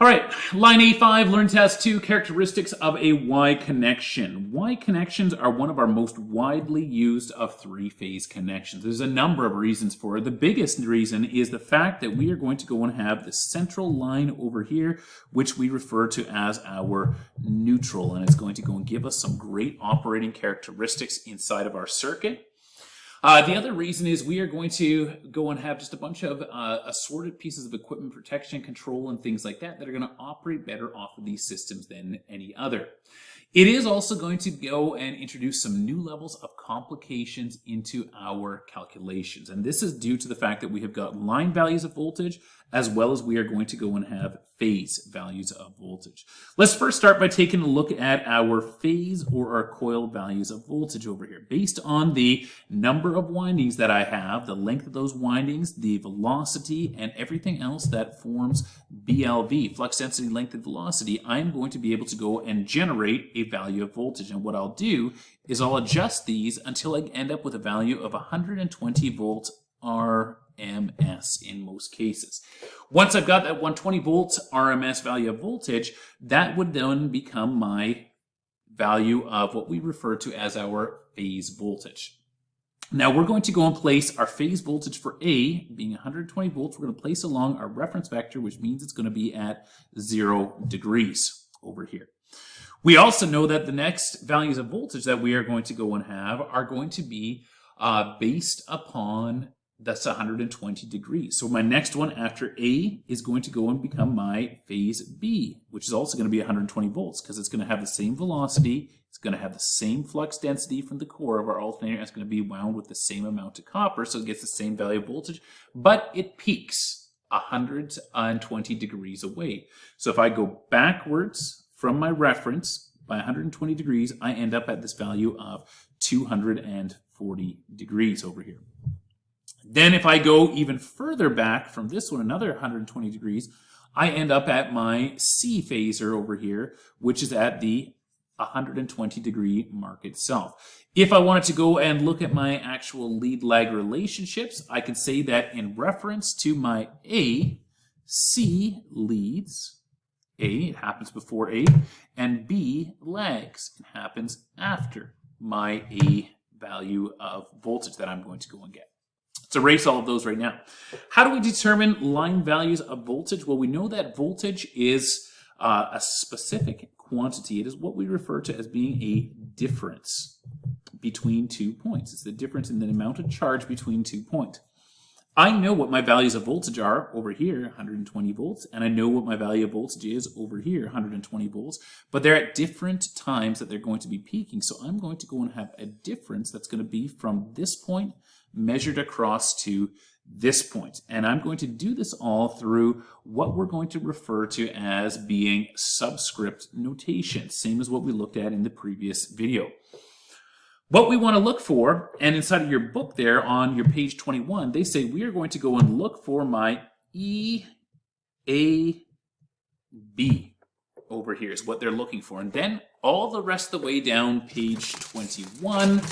All right, line A5, learn task 2, characteristics of a Y connection. Y connections are one of our most widely used of three-phase connections. There's a number of reasons for it. The biggest reason is the fact that we are going to go and have the central line over here, which we refer to as our neutral, and it's going to go and give us some great operating characteristics inside of our circuit. The other reason is we are going to go and have just a bunch of assorted pieces of equipment, protection, control, and things like that that are going to operate better off of these systems than any other. It is also going to go and introduce some new levels of complications into our calculations. And this is due to the fact that we have got line values of voltage, as well as we are going to go and have phase values of voltage. Let's first start by taking a look at our phase or our coil values of voltage over here. Based on the number of windings that I have, the length of those windings, the velocity, and everything else that forms BLV, flux density, length, and velocity, I'm going to be able to go and generate a value of voltage. And what I'll do is I'll adjust these until I end up with a value of 120 volts RMS in most cases. Once I've got that 120 volts RMS value of voltage, that would then become my value of what we refer to as our phase voltage. Now we're going to go and place our phase voltage for A, being 120 volts, we're going to place along our reference vector, which means it's going to be at 0 degrees over here. We also know that the next values of voltage that we are going to go and have are going to be based upon that's 120 degrees. So my next one after A is going to go and become my phase B, which is also going to be 120 volts because it's going to have the same velocity, it's going to have the same flux density from the core of our alternator, and it's going to be wound with the same amount of copper, so it gets the same value of voltage, but it peaks 120 degrees away. So if I go backwards from my reference by 120 degrees, I end up at this value of 240 degrees over here. Then if I go even further back from this one, another 120 degrees, I end up at my C phasor over here, which is at the 120 degree mark itself. If I wanted to go and look at my actual lead-lag relationships, I can say that in reference to my A, C leads, A, it happens before A, and B lags, it happens after my A value of voltage that I'm going to go and get. Let's erase all of those right now. How do we determine line values of voltage? Well, we know that voltage is a specific quantity. It is what we refer to as being a difference between 2 points. It's the difference in the amount of charge between 2 points. I know what my values of voltage are over here, 120 volts, and I know what my value of voltage is over here, 120 volts, but they're at different times that they're going to be peaking. So I'm going to go and have a difference that's going to be from this point measured across to this point. And I'm going to do this all through what we're going to refer to as being subscript notation, same as what we looked at in the previous video. What we want to look for, and inside of your book there on your page 21, they say we are going to go and look for my EAB over here is what they're looking for. And then all the rest of the way down page 21,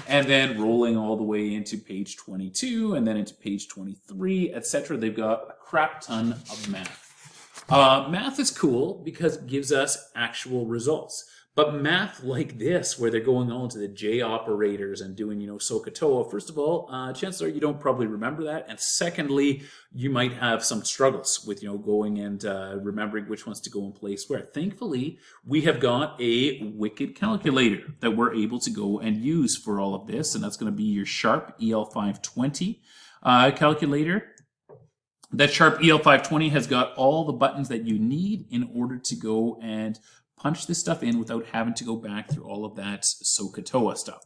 and then rolling all the way into page 22, and then into page 23, etc. They've got a crap ton of math. Math is cool because it gives us actual results. But math like this, where they're going on to the J operators and doing, SOHCAHTOA, first of all, chances are you don't probably remember that. And secondly, you might have some struggles with, going and remembering which ones to go and place where. Thankfully, we have got a wicked calculator that we're able to go and use for all of this. And that's going to be your Sharp EL520 calculator. That Sharp EL520 has got all the buttons that you need in order to go and punch this stuff in without having to go back through all of that SOHCAHTOA stuff.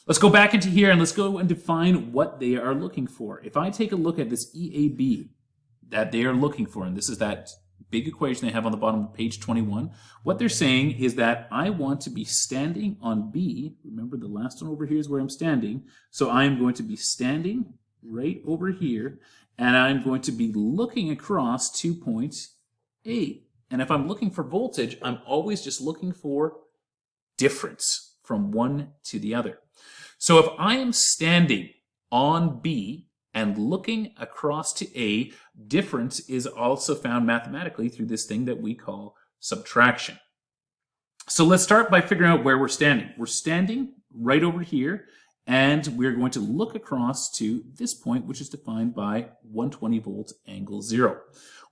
Let's go back into here and let's go and define what they are looking for. If I take a look at this EAB that they are looking for, and this is that big equation they have on the bottom of page 21, what they're saying is that I want to be standing on B. Remember, the last one over here is where I'm standing. So I'm going to be standing right over here, and I'm going to be looking across 2 points A. And if I'm looking for voltage, I'm always just looking for difference from one to the other. So if I am standing on B And looking across to A, difference is also found mathematically through this thing that we call subtraction. So let's start by figuring out where we're standing. We're standing right over here, and we're going to look across to this point, which is defined by 120 volt angle 0.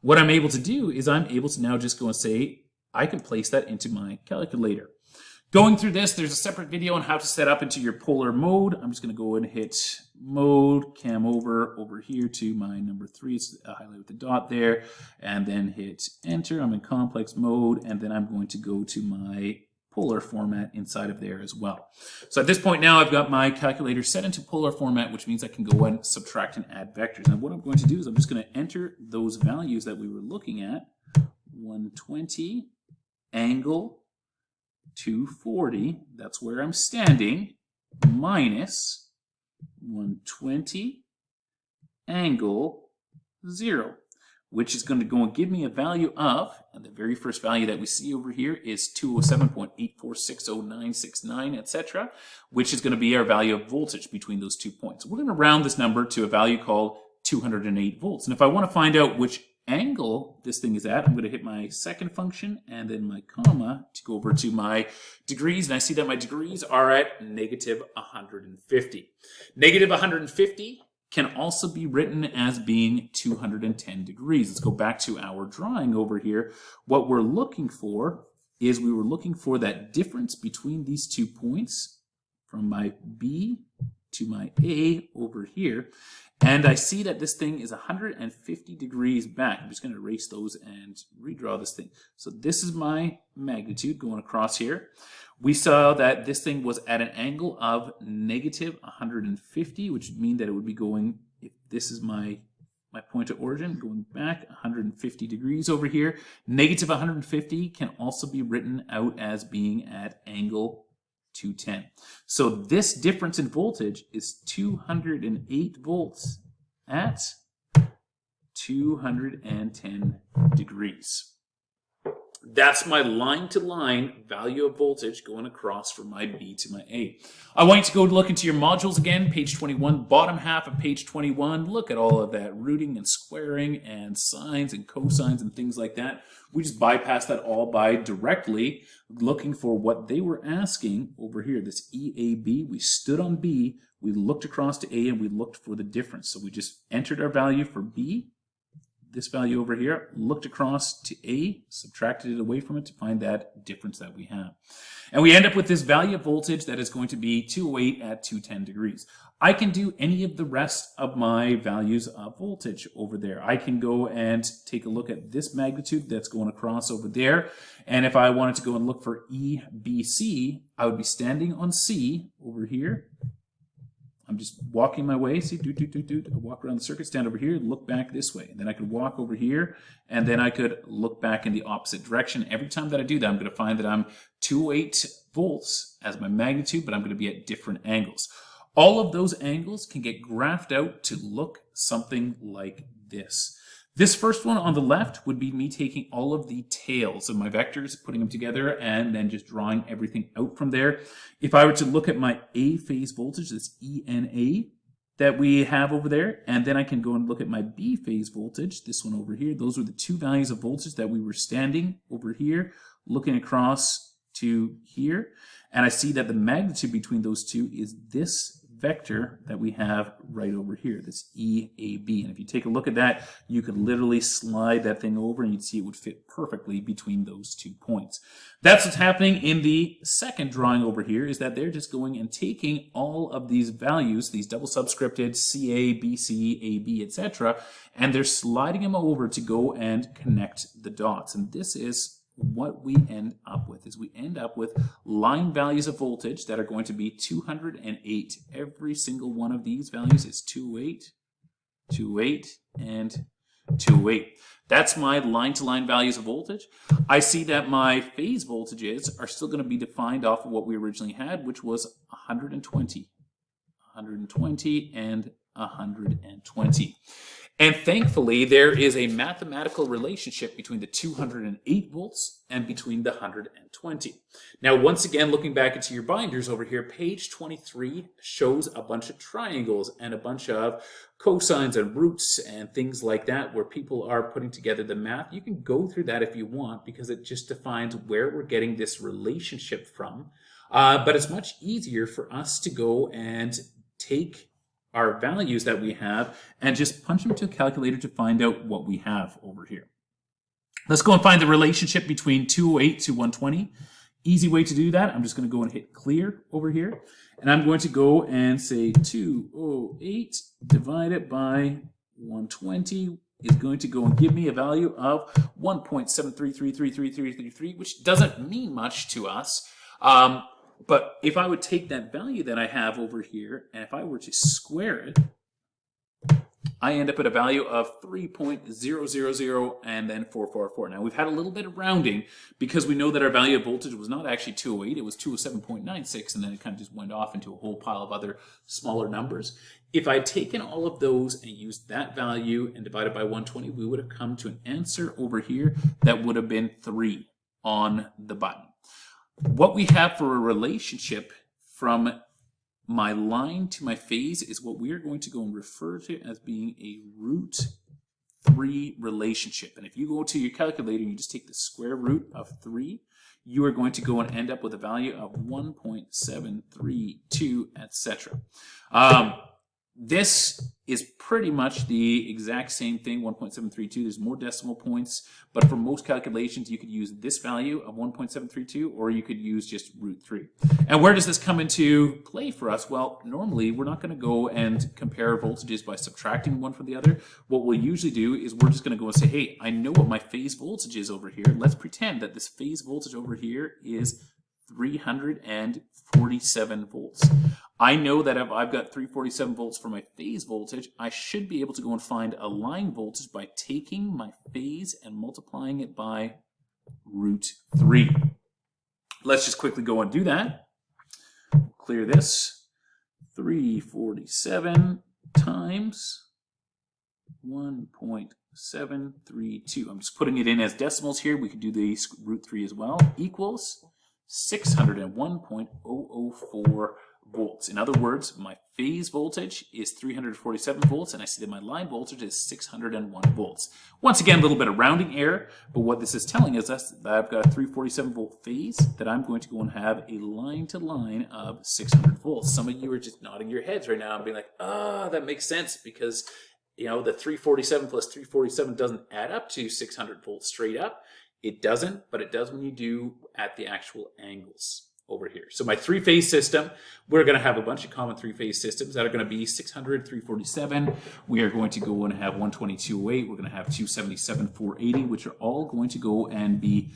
What I'm able to do is I'm able to now just go and say, I can place that into my calculator. Going through this, there's a separate video on how to set up into your polar mode. I'm just going to go and hit mode, cam over here to my number 3, it's highlighted with the dot there, and then hit enter. I'm in complex mode, and then I'm going to go to my polar format inside of there as well. So at this point now, I've got my calculator set into polar format, which means I can go and subtract and add vectors. And what I'm going to do is I'm just going to enter those values that we were looking at, 120 angle 240, that's where I'm standing, minus 120 angle 0, which is going to go and give me a value of, and the very first value that we see over here is 207.8460969, etc., which is going to be our value of voltage between those 2 points. We're going to round this number to a value called 208 volts. And if I want to find out which angle this thing is at, I'm going to hit my second function and then my comma to go over to my degrees, and I see that my degrees are at negative 150. Negative 150 can also be written as being 210 degrees. Let's go back to our drawing over here. What we're looking for is we were looking for that difference between these 2 points from my B to my A over here. And I see that this thing is 150 degrees back. I'm just going to erase those and redraw this thing. So this is my magnitude going across here. We saw that this thing was at an angle of negative 150, which would mean that it would be going, if this is my point of origin, going back 150 degrees over here. Negative 150 can also be written out as being at angle 210. So this difference in voltage is 208 volts at 210 degrees. That's my line-to-line value of voltage going across from my B to my A. I want you to go look into your modules again, page 21, bottom half of page 21. Look at all of that rooting and squaring and sines and cosines and things like that. We just bypass that all by directly looking for what they were asking over here, this EAB. We stood on B, we looked across to A, and we looked for the difference. So we just entered our value for B, this value over here, looked across to A, subtracted it away from it to find that difference that we have. And we end up with this value of voltage that is going to be 208 at 210 degrees. I can do any of the rest of my values of voltage over there. I can go and take a look at this magnitude that's going across over there. And if I wanted to go and look for EBC, I would be standing on C over here. I'm just walking my way. See, I walk around the circuit, stand over here, look back this way. And then I could walk over here, and then I could look back in the opposite direction. Every time that I do that, I'm going to find that I'm 208 volts as my magnitude, but I'm going to be at different angles. All of those angles can get graphed out to look something like this. This first one on the left would be me taking all of the tails of my vectors, putting them together, and then just drawing everything out from there. If I were to look at my A phase voltage, this ENA that we have over there, and then I can go and look at my B phase voltage, this one over here. Those are the two values of voltage that we were standing over here, looking across to here. And I see that the magnitude between those two is this vector that we have right over here, this EAB. And if you take a look at that, you could literally slide that thing over and you'd see it would fit perfectly between those 2 points. That's what's happening in the second drawing over here, is that they're just going and taking all of these values, these double subscripted CA, BC, AB, etc., and they're sliding them over to go and connect the dots. And this is what we end up with, is we end up with line values of voltage that are going to be 208. Every single one of these values is 208, 208, and 208. That's my line-to-line values of voltage. I see that my phase voltages are still going to be defined off of what we originally had, which was 120, 120, and 120. And thankfully, there is a mathematical relationship between the 208 volts and between the 120. Now, once again, looking back into your binders over here, page 23 shows a bunch of triangles and a bunch of cosines and roots and things like that where people are putting together the math. You can go through that if you want because it just defines where we're getting this relationship from. But it's much easier for us to go and take our values that we have and just punch them into a calculator to find out what we have over here. Let's go and find the relationship between 208 to 120. Easy way to do that, I'm just going to go and hit clear over here. And I'm going to go and say 208 divided by 120 is going to go and give me a value of 1.7333333, which doesn't mean much to us. But if I would take that value that I have over here, and if I were to square it, I end up at a value of 3.000 and then 444. Now, we've had a little bit of rounding because we know that our value of voltage was not actually 208, it was 207.96, and then it kind of just went off into a whole pile of other smaller numbers. If I'd taken all of those and used that value and divided by 120, we would have come to an answer over here that would have been 3 on the button. What we have for a relationship from my line to my phase is what we are going to go and refer to as being a root 3 relationship. And if you go to your calculator and you just take the square root of 3, you are going to go and end up with a value of 1.732, etc. This is pretty much the exact same thing, 1.732. There's more decimal points, but for most calculations, you could use this value of 1.732, or you could use just root 3. And where does this come into play for us? Well, normally, we're not going to go and compare voltages by subtracting one from the other. What we'll usually do is we're just going to go and say, hey, I know what my phase voltage is over here. Let's pretend that this phase voltage over here is 347 volts. I know that if I've got 347 volts for my phase voltage, I should be able to go and find a line voltage by taking my phase and multiplying it by root 3. Let's just quickly go and do that. Clear this. 347 times 1.732. I'm just putting it in as decimals here. We could do the root 3 as well. Equals 601.004 volts. In other words, my phase voltage is 347 volts, and I see that my line voltage is 601 volts. Once again, a little bit of rounding error, but what this is telling us is that I've got a 347 volt phase, that I'm going to go and have a line to line of 600 volts. Some of you are just nodding your heads right now and being like, that makes sense, because you know the 347 plus 347 doesn't add up to 600 volts straight up. It doesn't, but it does when you do at the actual angles over here. So my three-phase system, we're going to have a bunch of common three-phase systems that are going to be 600, 347. We are going to go and have 120, 208. We're going to have 277, 480, which are all going to go and be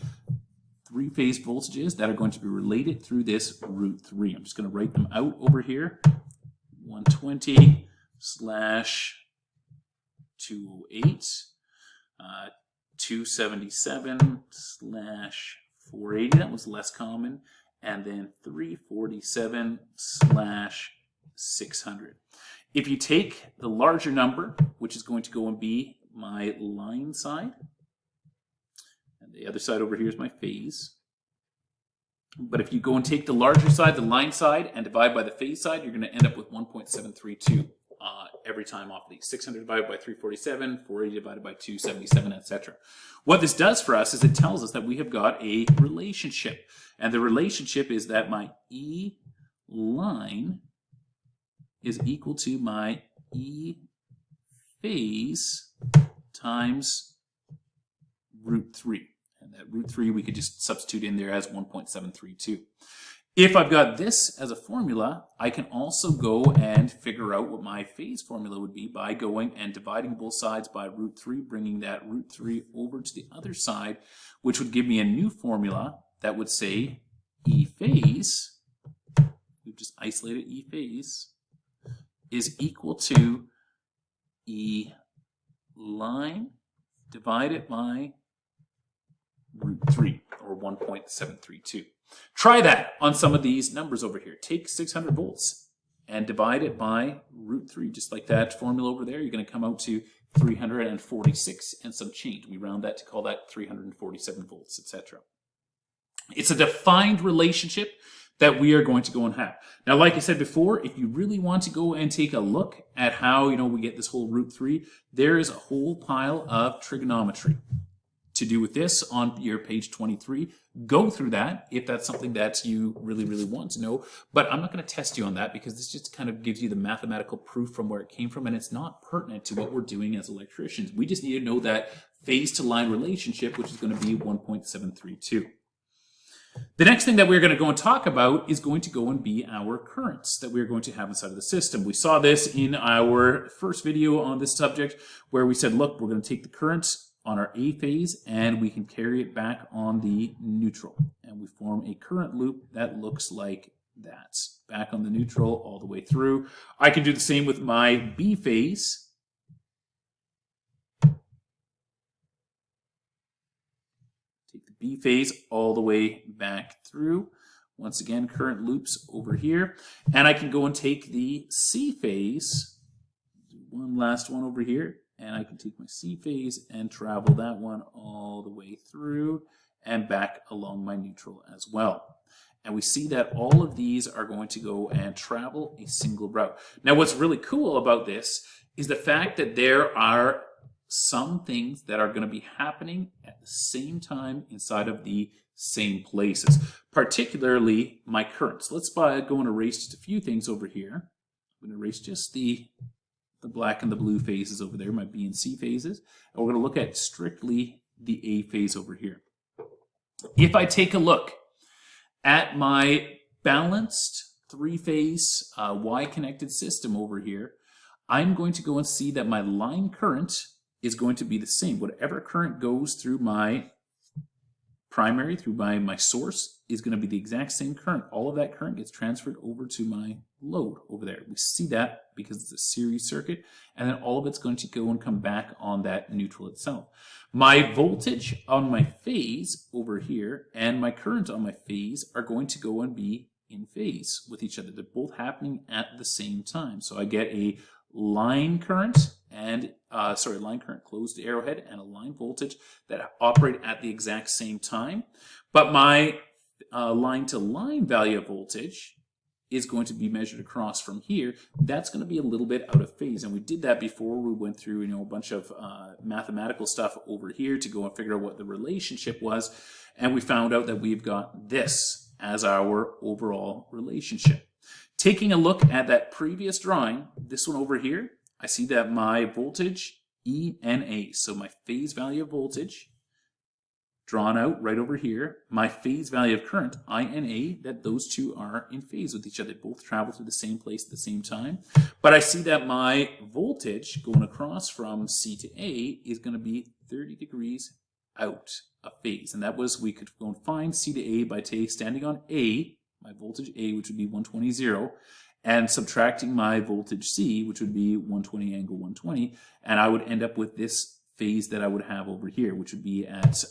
three-phase voltages that are going to be related through this root 3. I'm just going to write them out over here. 120 slash 208. 277 slash 480, that was less common, and then 347 slash 600. If you take the larger number, which is going to go and be my line side, and the other side over here is my phase, but if you go and take the larger side, the line side, and divide by the phase side, you're going to end up with 1.732. Every time off of these. 600 divided by 347, 480 divided by 277, etc. What this does for us is it tells us that we have got a relationship. And the relationship is that my E line is equal to my E phase times root 3. And that root 3 we could just substitute in there as 1.732. If I've got this as a formula, I can also go and figure out what my phase formula would be by going and dividing both sides by root 3, bringing that root 3 over to the other side, which would give me a new formula that would say E phase, we've just isolated E phase, is equal to E line divided by root 3, or 1.732. Try that on some of these numbers over here. Take 600 volts and divide it by root 3, just like that formula over there. You're going to come out to 346 and some change. We round that to call that 347 volts, etc. It's a defined relationship that we are going to go and have. Now, like I said before, if you really want to go and take a look at how, we get this whole root 3, there is a whole pile of trigonometry to do with this on your page 23. Go through that if that's something that you really, really want to know. But I'm not going to test you on that because this just kind of gives you the mathematical proof from where it came from, and it's not pertinent to what we're doing as electricians. We just need to know that phase to line relationship, which is going to be 1.732. The next thing that we're going to go and talk about is going to go and be our currents that we're going to have inside of the system. We saw this in our first video on this subject where we said, look, we're going to take the currents on our A phase and we can carry it back on the neutral. And we form a current loop that looks like that. Back on the neutral all the way through. I can do the same with my B phase. Take the B phase all the way back through. Once again, current loops over here. And I can go and take the C phase, do one last one over here, and I can take my C phase and travel that one all the way through and back along my neutral as well. And we see that all of these are going to go and travel a single route. Now, what's really cool about this is the fact that there are some things that are going to be happening at the same time inside of the same places, particularly my currents. Let's go and erase just a few things over here. I'm going to erase just the black and the blue phases over there, my B and C phases, and we're going to look at strictly the A phase over here. If I take a look at my balanced three-phase Y-connected system over here, I'm going to go and see that my line current is going to be the same. Whatever current goes through my primary, through my source, is going to be the exact same current. All of that current gets transferred over to my load over there. We see that because it's a series circuit, and then all of it's going to go and come back on that neutral itself. My voltage on my phase over here and my current on my phase are going to go and be in phase with each other. They're both happening at the same time. So I get a line current and line current closed arrowhead and a line voltage that operate at the exact same time. But my line to line value of voltage is going to be measured across from here. That's going to be a little bit out of phase. And we did that before. We went through, a bunch of mathematical stuff over here to go and figure out what the relationship was. And we found out that we've got this as our overall relationship. Taking a look at that previous drawing, this one over here, I see that my voltage, E and A, so my phase value of voltage, drawn out right over here, my phase value of current, I and A, that those two are in phase with each other. They both travel through the same place at the same time. But I see that my voltage going across from C to A is going to be 30 degrees out of phase. And that was, we could go and find C to A by standing on A, my voltage A, which would be 120, and subtracting my voltage C, which would be 120 angle 120, and I would end up with this phase that I would have over here, which would be at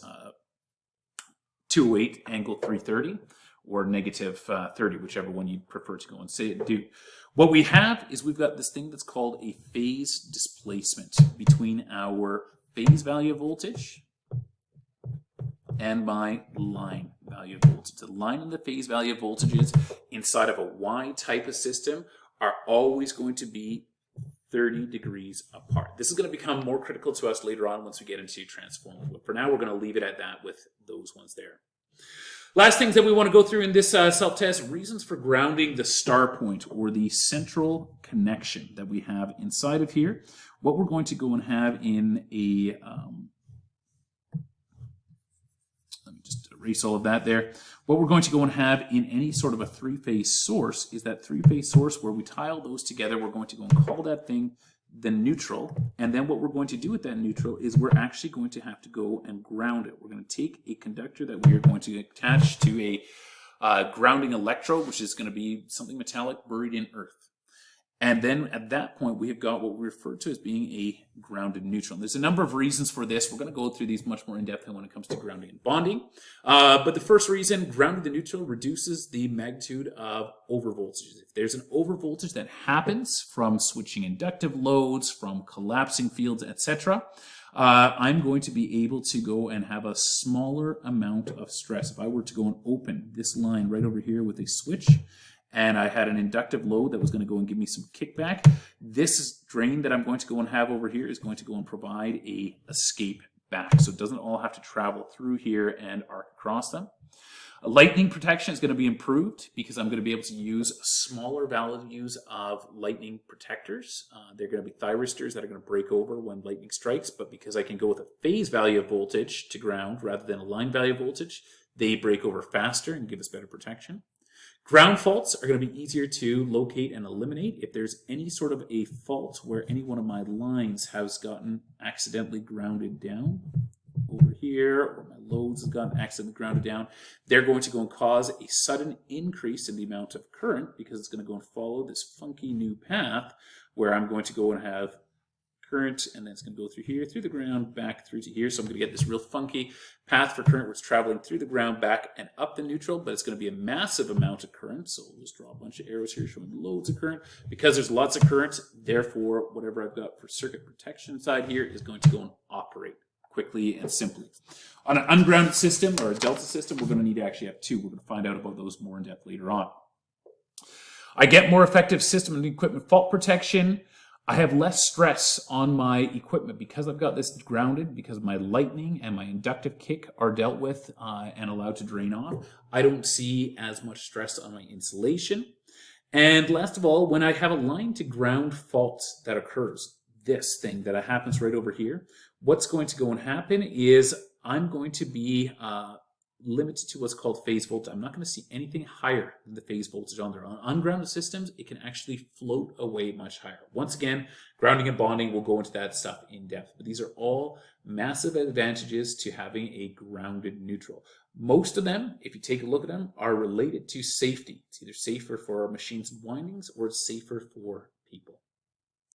208 angle 330 or negative 30, whichever one you prefer to go and do. What we have is we've got this thing that's called a phase displacement between our phase value of voltage and my line value of voltage. The line and the phase value of voltages inside of a Y type of system are always going to be 30 degrees apart. This is going to become more critical to us later on once we get into transformers. But for now, we're going to leave it at that with those ones there. Last things that we want to go through in this self-test, reasons for grounding the star point or the central connection that we have inside of here. What we're going to go and have in a let me just erase all of that there. What we're going to go and have in any sort of a three-phase source is that three-phase source where we tie all those together. We're going to go and call that thing the neutral. And then what we're going to do with that neutral is we're actually going to have to go and ground it. We're going to take a conductor that we are going to attach to a grounding electrode, which is going to be something metallic buried in earth. And then at that point, we have got what we refer to as being a grounded neutral. And there's a number of reasons for this. We're going to go through these much more in depth when it comes to grounding and bonding. But the first reason, grounded the neutral reduces the magnitude of overvoltages. If there's an overvoltage that happens from switching inductive loads, from collapsing fields, etc., I'm going to be able to go and have a smaller amount of stress. If I were to go and open this line right over here with a switch, and I had an inductive load that was going to go and give me some kickback, this drain that I'm going to go and have over here is going to go and provide a escape back. So it doesn't all have to travel through here and arc across them. Lightning protection is going to be improved because I'm going to be able to use smaller values of lightning protectors. They're going to be thyristors that are going to break over when lightning strikes, but because I can go with a phase value of voltage to ground rather than a line value of voltage, they break over faster and give us better protection. Ground faults are going to be easier to locate and eliminate. If there's any sort of a fault where any one of my lines has gotten accidentally grounded down over here, or my loads have gotten accidentally grounded down, they're going to go and cause a sudden increase in the amount of current because it's going to go and follow this funky new path where I'm going to go and have current, and then it's going to go through here, through the ground, back through to here. So I'm going to get this real funky path for current where it's traveling through the ground, back and up the neutral, but it's going to be a massive amount of current. So we'll just draw a bunch of arrows here showing loads of current. Because there's lots of current, therefore, whatever I've got for circuit protection side here is going to go and operate quickly and simply. On an ungrounded system or a delta system, we're going to need to actually have two. We're going to find out about those more in depth later on. I get more effective system and equipment fault protection. I have less stress on my equipment because I've got this grounded, because my lightning and my inductive kick are dealt with and allowed to drain off. I don't see as much stress on my insulation. And last of all, when I have a line to ground fault that occurs, this thing that happens right over here, what's going to go and happen is I'm going to be limited to what's called phase voltage. I'm not going to see anything higher than the phase voltage on there. On ungrounded systems, it can actually float away much higher. Once again, grounding and bonding, we'll go into that stuff in depth. But these are all massive advantages to having a grounded neutral. Most of them, if you take a look at them, are related to safety. It's either safer for our machines and windings or it's safer for people.